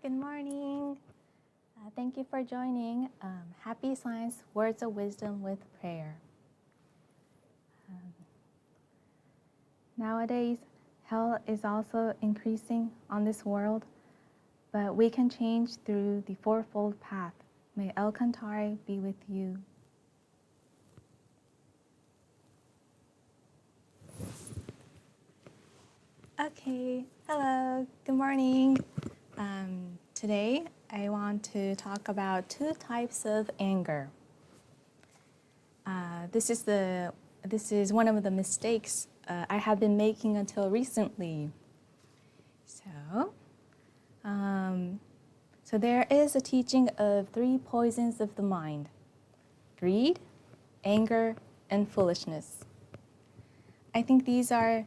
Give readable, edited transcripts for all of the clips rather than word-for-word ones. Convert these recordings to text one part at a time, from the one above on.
Good morning. Thank you for joining Happy Science Words of Wisdom with Prayer. Nowadays, hell is also increasing on this world, but we can change through the fourfold path. May El Cantare be with you. Okay, hello, good morning. Today, I want to talk about two types of anger. This is one of the mistakes I have been making until recently. So there is a teaching of three poisons of the mind: greed, anger, and foolishness. I think these are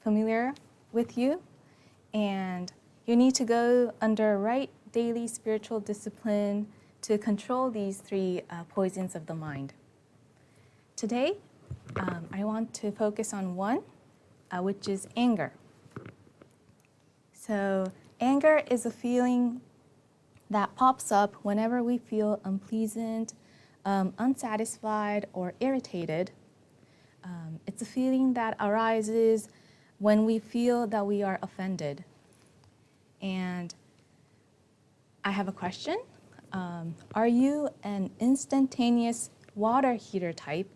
familiar with you, and you need to go under right daily spiritual discipline to control these three poisons of the mind. Today, I want to focus on one, which is anger. So anger is a feeling that pops up whenever we feel unpleasant, unsatisfied, or irritated. It's a feeling that arises when we feel that we are offended. And I have a question. Are you an instantaneous water heater type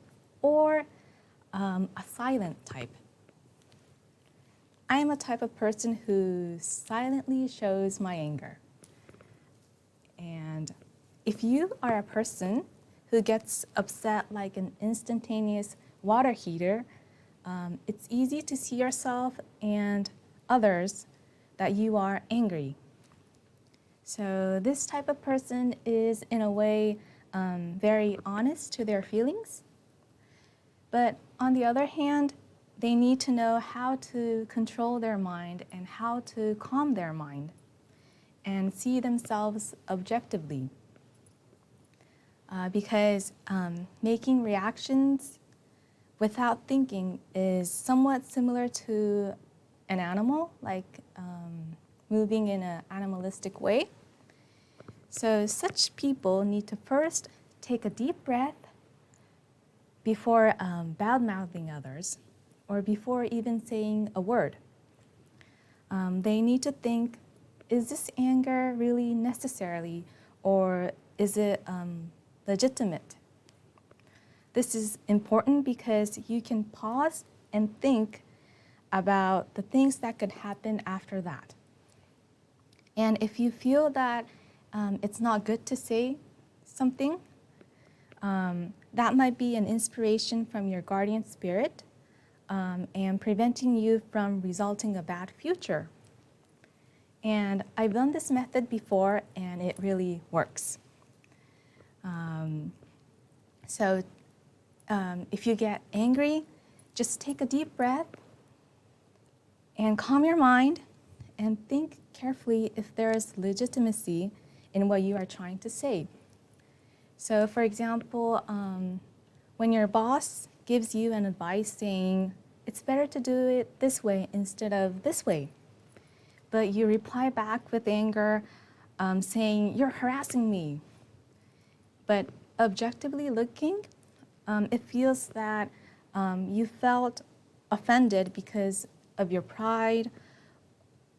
or a silent type? I am a type of person who silently shows my anger. And if you are a person who gets upset like an instantaneous water heater, it's easy to see yourself and others that you are angry. So this type of person is, in a way, very honest to their feelings. But on the other hand, they need to know how to control their mind and how to calm their mind and see themselves objectively. Because making reactions without thinking is somewhat similar to an animal, like moving in an animalistic way. So such people need to first take a deep breath before bad-mouthing others or before even saying a word. They need to think, is this anger really necessary, or is it legitimate? This is important because you can pause and think about the things that could happen after that. And if you feel that it's not good to say something, that might be an inspiration from your guardian spirit and preventing you from resulting a bad future. And I've done this method before, and it really works. If you get angry, just take a deep breath and calm your mind and think carefully if there is legitimacy in what you are trying to say. So for example, when your boss gives you an advice saying, it's better to do it this way instead of this way, but you reply back with anger, saying, you're harassing me. But objectively looking, it feels that you felt offended because of your pride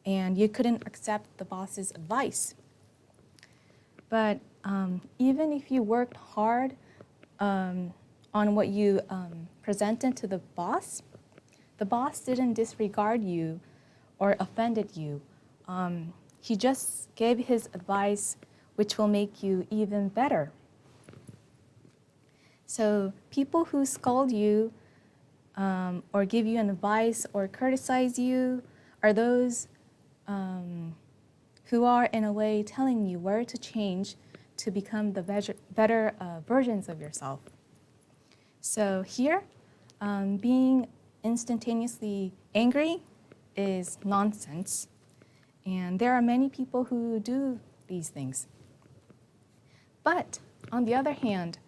and you couldn't accept the boss's advice. But even if you worked hard on what you presented to the boss didn't disregard you or offended you. He just gave his advice, which will make you even better. So people who scold you or give you an advice or criticize you are those who are in a way telling you where to change to become the better versions of yourself. So here, being instantaneously angry is nonsense. And there are many people who do these things. But on the other hand,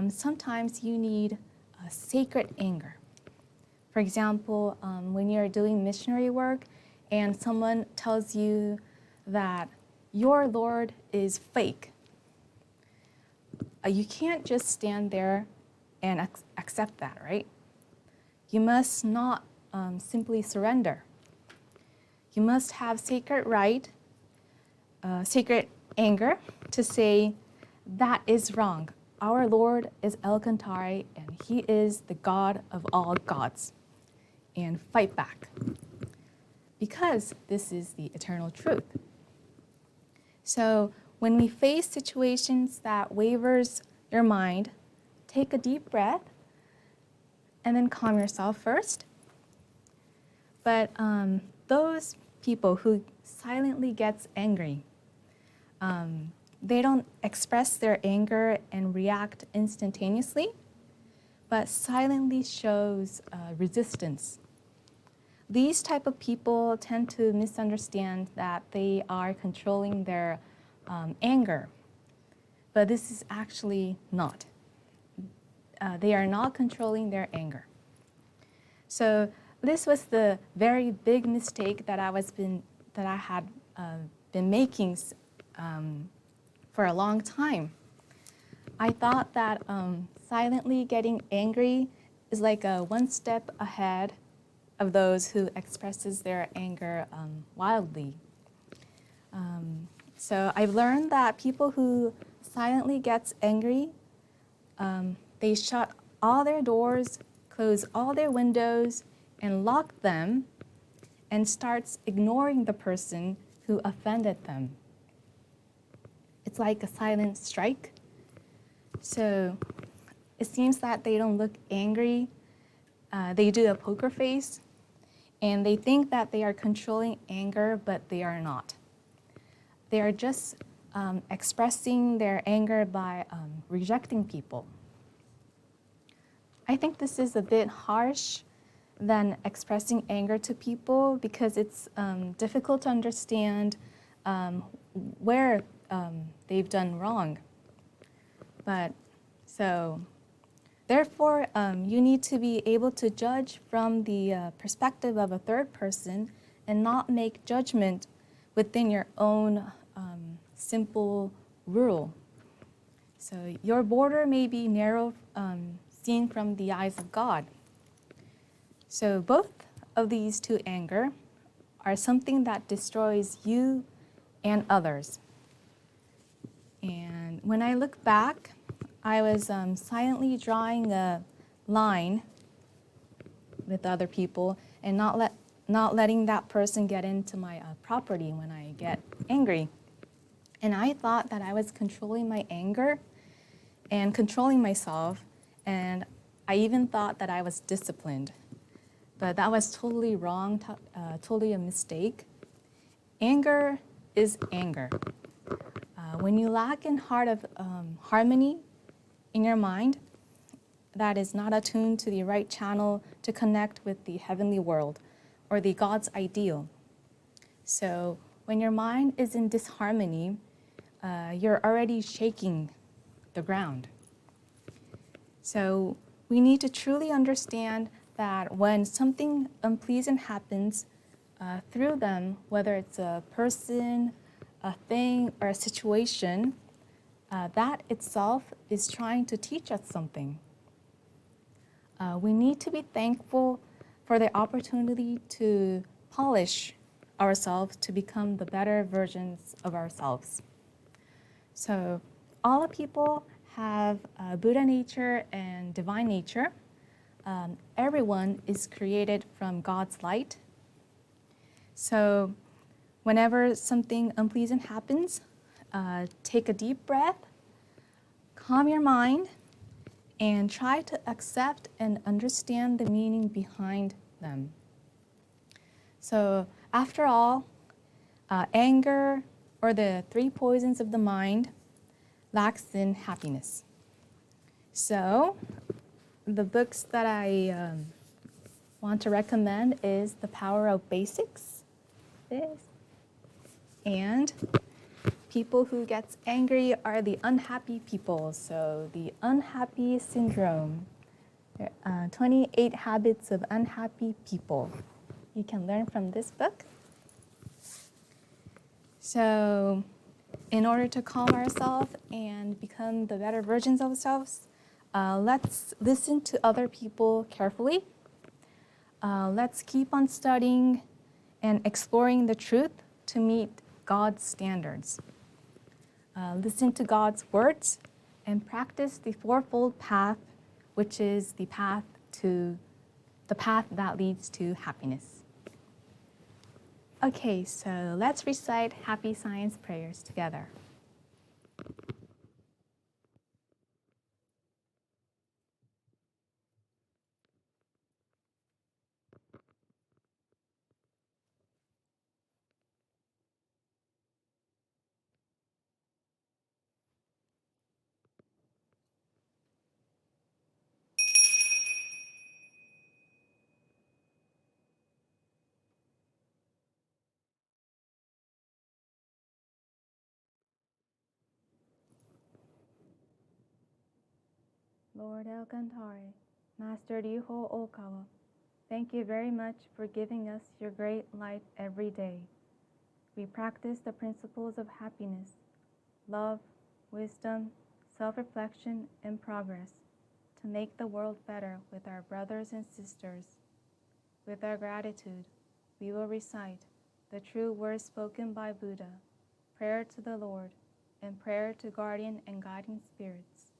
sometimes you need a sacred anger. For example, when you're doing missionary work and someone tells you that your Lord is fake, you can't just stand there and accept that, right? You must not simply surrender. You must have sacred right, sacred anger to say, that is wrong. Our Lord is El Cantare, and He is the God of all gods. And fight back. Because this is the eternal truth. So when we face situations that wavers your mind, take a deep breath and then calm yourself first. But those people who silently gets angry, they don't express their anger and react instantaneously, but silently shows resistance. These type of people tend to misunderstand that they are controlling their anger, but this is actually not. They are not controlling their anger. So this was the very big mistake that I had been making for a long time. I thought that silently getting angry is like a one step ahead of those who expresses their anger wildly. So I've learned that people who silently gets angry, they shut all their doors, close all their windows, and lock them, and starts ignoring the person who offended them. It's like a silent strike. So it seems that they don't look angry. They do a poker face, and they think that they are controlling anger, but they are not. They are just expressing their anger by rejecting people. I think this is a bit harsh than expressing anger to people because it's difficult to understand where they've done wrong. But so, therefore, you need to be able to judge from the perspective of a third person and not make judgment within your own simple rule. So your border may be narrow, seen from the eyes of God. So both of these two anger are something that destroys you and others. And when I look back, I was silently drawing a line with other people and not letting that person get into my property when I get angry. And I thought that I was controlling my anger and controlling myself, and I even thought that I was disciplined. But that was totally wrong, totally a mistake. Anger is anger. When you lack in heart of harmony in your mind, that is not attuned to the right channel to connect with the heavenly world or the God's ideal. So when your mind is in disharmony, you're already shaking the ground. So we need to truly understand that when something unpleasant happens through them, whether it's a person, a thing, or a situation, that itself is trying to teach us something. We need to be thankful for the opportunity to polish ourselves to become the better versions of ourselves. So all the people have Buddha nature and divine nature. Everyone is created from God's light. So whenever something unpleasant happens, take a deep breath, calm your mind, and try to accept and understand the meaning behind them. So after all, anger, or the three poisons of the mind, lacks in happiness. So the books that I want to recommend is The Power of Basics, and People Who Gets Angry Are the Unhappy People. So the Unhappy Syndrome, 28 Habits of Unhappy People. You can learn from this book. So, in order to calm ourselves and become the better versions of ourselves, let's listen to other people carefully. Let's keep on studying and exploring the truth to meet God's standards. Listen to God's words and practice the fourfold path, which is the path that leads to happiness. Okay, so let's recite happy science prayers together. Lord El Cantare, Master Ryuho Okawa, thank you very much for giving us your great light every day. We practice the principles of happiness, love, wisdom, self-reflection, and progress to make the world better with our brothers and sisters. With our gratitude, we will recite the true words spoken by Buddha, prayer to the Lord, and prayer to guardian and guiding spirits.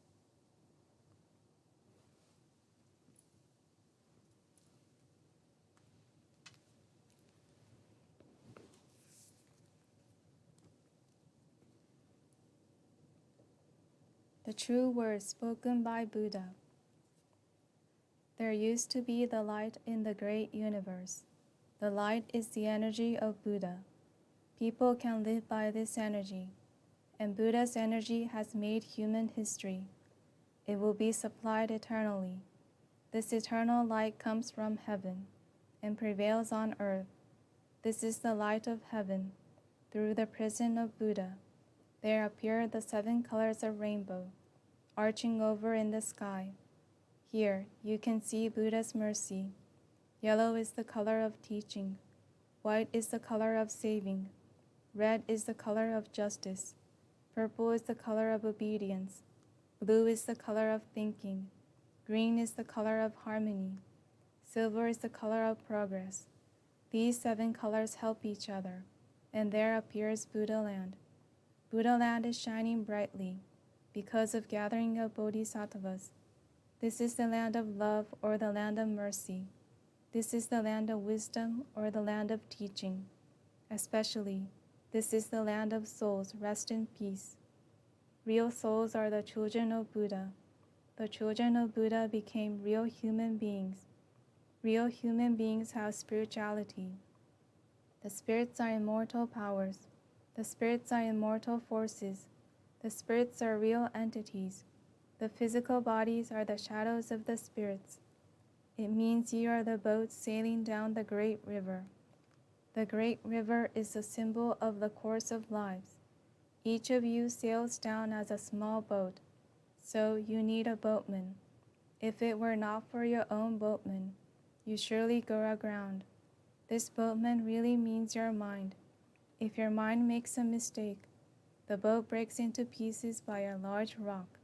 The true words spoken by Buddha. There used to be the light in the great universe. The light is the energy of Buddha. People can live by this energy, and Buddha's energy has made human history. It will be supplied eternally. This eternal light comes from heaven and prevails on earth. This is the light of heaven. Through the prison of Buddha, there appear the 7 colors of rainbow, arching over in the sky. Here you can see Buddha's mercy. Yellow is the color of teaching. White is the color of saving. Red is the color of justice. Purple is the color of obedience. Blue is the color of thinking. Green is the color of harmony. Silver is the color of progress. These 7 colors help each other, and there appears Buddha land. Buddha land is shining brightly because of gathering of bodhisattvas. This is the land of love or the land of mercy. This is the land of wisdom or the land of teaching. Especially, this is the land of souls rest in peace. Real souls are the children of Buddha. The children of Buddha became real human beings. Real human beings have spirituality. The spirits are immortal powers. The spirits are immortal forces. The spirits are real entities. The physical bodies are the shadows of the spirits. It means you are the boat sailing down the great river. The great river is the symbol of the course of lives. Each of you sails down as a small boat, so you need a boatman. If it were not for your own boatman, you surely go aground. This boatman really means your mind. If your mind makes a mistake, the boat breaks into pieces by a large rock,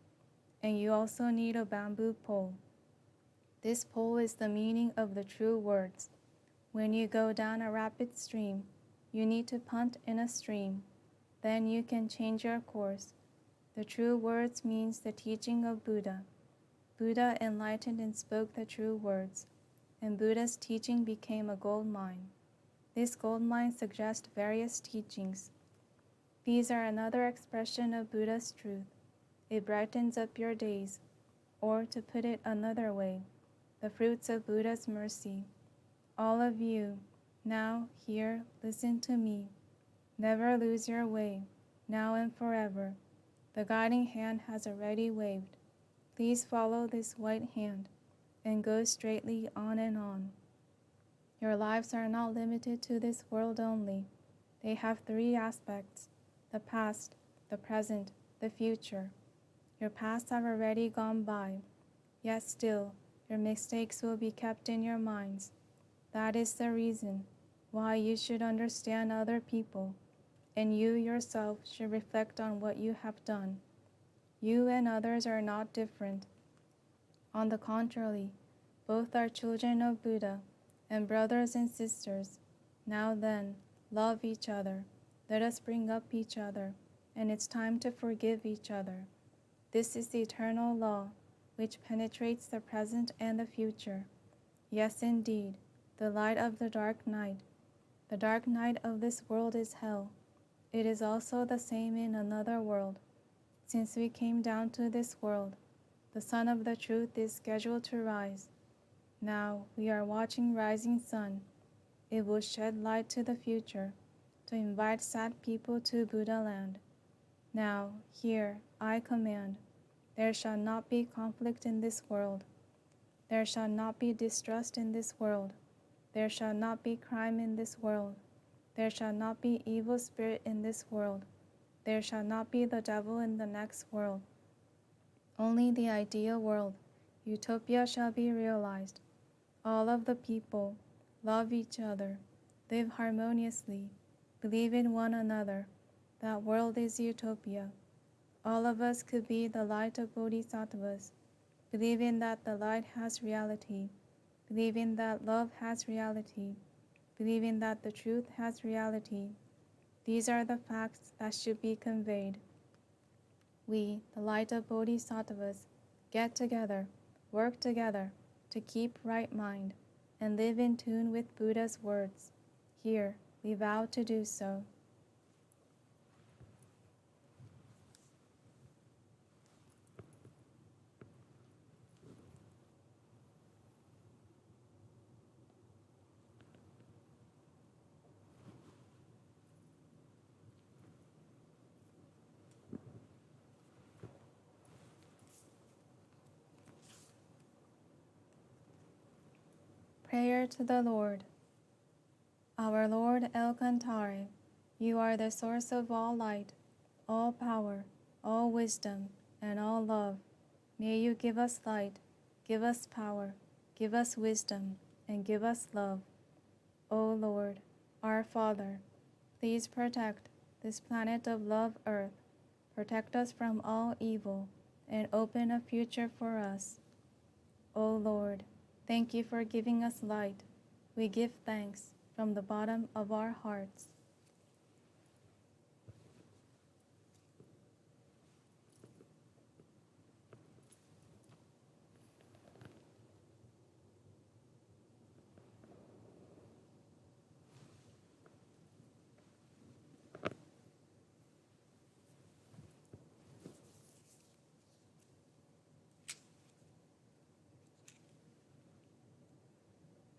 and you also need a bamboo pole. This pole is the meaning of the true words. When you go down a rapid stream, you need to punt in a stream. Then you can change your course. The true words means the teaching of Buddha. Buddha enlightened and spoke the true words, and Buddha's teaching became a gold mine. This gold mine suggests various teachings. These are another expression of Buddha's truth. It brightens up your days, or to put it another way, the fruits of Buddha's mercy. All of you, now, here, listen to me. Never lose your way, now and forever. The guiding hand has already waved. Please follow this white hand and go straightly on and on. Your lives are not limited to this world only. They have 3 aspects: the past, the present, the future. Your past have already gone by, yet still, your mistakes will be kept in your minds. That is the reason why you should understand other people. and you yourself should reflect on what you have done. You and others are not different. On the contrary, both are children of Buddha and brothers and sisters. Now then, love each other. Let us bring up each other, and it's time to forgive each other. This is the eternal law, which penetrates the present and the future. Yes, indeed, the light of the dark night. The dark night of this world is hell. It is also the same in another world. Since we came down to this world, the sun of the truth is scheduled to rise. Now we are watching rising sun. It will shed light to the future, to invite sad people to Buddha land. Now, here, I command, there shall not be conflict in this world. There shall not be distrust in this world. There shall not be crime in this world. There shall not be evil spirit in this world. There shall not be the devil in the next world. Only the ideal world, utopia, shall be realized. All of the people love each other, live harmoniously, believe in one another. That world is utopia. All of us could be the light of bodhisattvas, believing that the light has reality, believing that love has reality, believing that the truth has reality. These are the facts that should be conveyed. We, the light of bodhisattvas, get together, work together to keep right mind, and live in tune with Buddha's words. Here, we vow to do so. Prayer to the Lord. Our Lord El Cantare, you are the source of all light, all power, all wisdom, and all love. May you give us light, give us power, give us wisdom, and give us love. O Lord, our Father, please protect this planet of love earth. Protect us from all evil and open a future for us. O Lord, thank you for giving us light. We give thanks from the bottom of our hearts.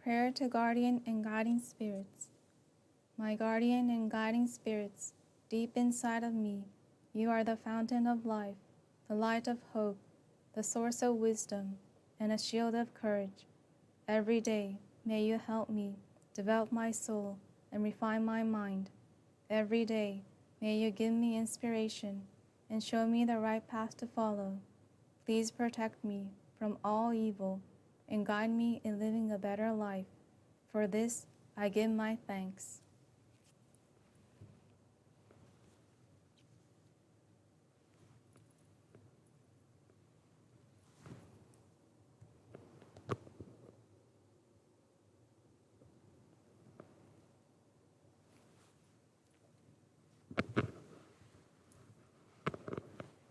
Prayer to guardian and guiding spirits. My guardian and guiding spirits, deep inside of me, you are the fountain of life, the light of hope, the source of wisdom, and a shield of courage. Every day, may you help me develop my soul and refine my mind. Every day, may you give me inspiration and show me the right path to follow. Please protect me from all evil and guide me in living a better life. For this, I give my thanks.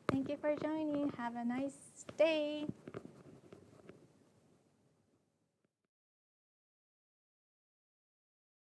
Thank you for joining. Have a nice day.